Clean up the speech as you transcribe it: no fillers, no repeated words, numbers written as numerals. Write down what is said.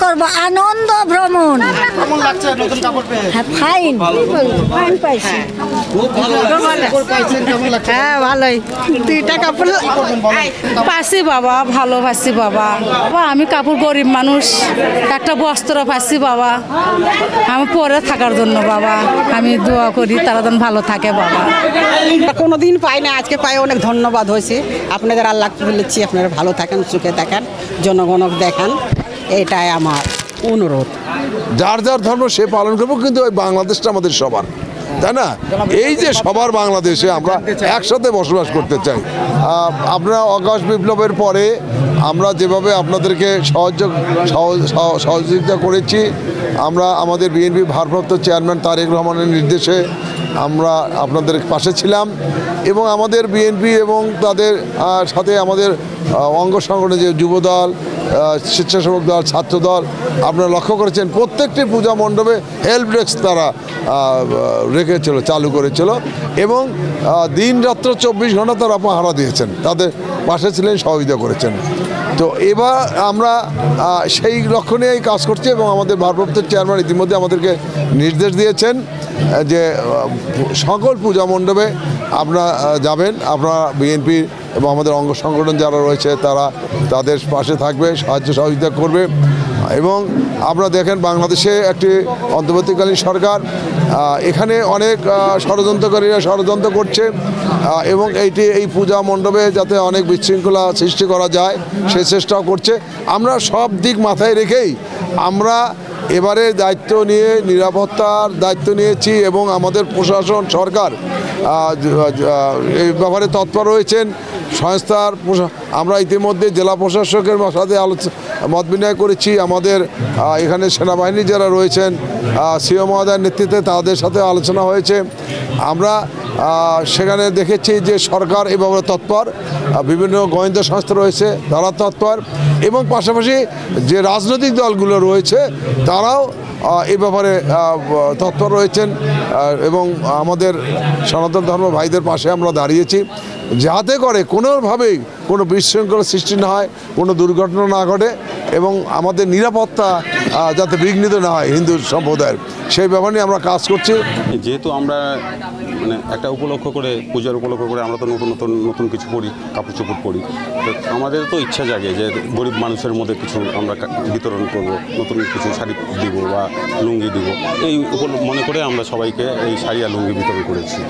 করব আনন্দ ভ্রমণ। কেমন লাগছে নতুন কাপড় পেয়ে? হ্যাঁ, ফাইন ফাইন পাইছি। খুব ভালো লাগছে। কাপড় পাইছেন, কেমন লাগছে? হ্যাঁ ভালোই, 2টা কাপড় কি করবেন বলেন? পাচ্ছি বাবা, ভালোবাসি বাবা। আমি কাপড় গরিব মানুষ, একটা বস্ত্র পাচ্ছি বাবা, আমি পরে থাকার জন্য বাবা আমি দোয়া করি তারা যেন ভালো থাকে বাবা। কোনোদিন পাই না, আজকে পাই অনেক ধন্যবাদ হয়েছে আপনাদের। আল্লাহ বলেছি আপনারা ভালো থাকেন, সুখে থাকেন, জনগণক দেখান, এটাই আমার অনুরোধ। যার যার ধর্ম সে পালন করবো, কিন্তু ওই বাংলাদেশটা আমাদের সবার, তাই না? এই যে সবার বাংলাদেশে আমরা একসাথে বসবাস করতে চাই। আপনারা আগস্ট বিপ্লবের পরে আমরা যেভাবে আপনাদেরকে সহযোগিতা করেছি, আমরা আমাদের বিএনপি ভারপ্রাপ্ত চেয়ারম্যান তারেক রহমানের নির্দেশে আমরা আপনাদের পাশে ছিলাম, এবং আমাদের বিএনপি এবং তাদের সাথে আমাদের অঙ্গ সংগঠন যে যুবদল, স্বেচ্ছাসেবক দল, ছাত্রদল, আপনারা লক্ষ্য করেছেন প্রত্যেকটি পূজা মণ্ডপে হেল্প ডেস্ক তারা রেখেছিল, চালু করেছিল, এবং দিন রাত্র 24 ঘন্টা তারা পাহারা দিয়েছেন, তাদের পাশে ছিলেন, সহযোগিতা করেছেন। তো এবার আমরা সেই লক্ষ্য নিয়েই কাজ করছি, এবং আমাদের ভারপ্রাপ্ত চেয়ারম্যান ইতিমধ্যে আমাদেরকে নির্দেশ দিয়েছেন যে সকল পূজা মণ্ডপে আপনারা যাবেন, আপনারা বিএনপি এবং আমাদের অঙ্গ সংগঠন যারা রয়েছে তারা তাদের পাশে থাকবে, সাহায্য সহযোগিতা করবে। এবং আপনারা দেখেন বাংলাদেশে একটি অন্তর্বর্তীকালীন সরকার, এখানে অনেক ষড়যন্ত্রকারীরা ষড়যন্ত্র করছে, এবং এই পূজা মণ্ডপে যাতে অনেক বিশৃঙ্খলা সৃষ্টি করা যায় সে চেষ্টাও করছে। আমরা সব দিক মাথায় রেখেই আমরা এবারে দায়িত্ব নিয়ে নিরাপত্তার দায়িত্ব নিয়েছি, এবং আমাদের প্রশাসন সরকার এই ব্যাপারে তৎপর রয়েছেন। সংস্থার আমরা ইতিমধ্যে জেলা প্রশাসকের সাথে মত বিনিময় করেছি, আমাদের এখানে সেনাবাহিনী যারা রয়েছেন সিও মহোদয়ের নেতৃত্বে তাদের সাথে আলোচনা হয়েছে। আমরা সেখানে দেখেছি যে সরকার এ ব্যাপারে তৎপর, বিভিন্ন গোয়েন্দা সংস্থা রয়েছে তারা তৎপর, এবং পাশাপাশি যে রাজনৈতিক দলগুলো রয়েছে তারাও এ ব্যাপারে তৎপর রয়েছেন, এবং আমাদের সনাতন ধর্ম ভাইদের পাশে আমরা দাঁড়িয়েছি, যাতে করে কোনোভাবেই কোনো বিশৃঙ্খলা সৃষ্টি না হয়, কোনো দুর্ঘটনা না ঘটে, এবং আমাদের নিরাপত্তা যাতে বিঘ্নিত না হয় হিন্দু সম্প্রদায়ের, সেই ব্যাপার নিয়ে আমরা কাজ করছি। যেহেতু আমরা মানে একটা উপলক্ষ করে, পূজার উপলক্ষ করে আমরা তো নতুন কিছু পরি, কাপড় চোপড় পরি, তো আমাদের তো ইচ্ছা জাগে যে গরিব মানুষের মধ্যে কিছু আমরা বিতরণ করব, নতুন কিছু শাড়ি দিব বা লুঙ্গি দিব, এই মনে করে আমরা সবাইকে এই শাড়ি আর লুঙ্গি বিতরণ করেছি।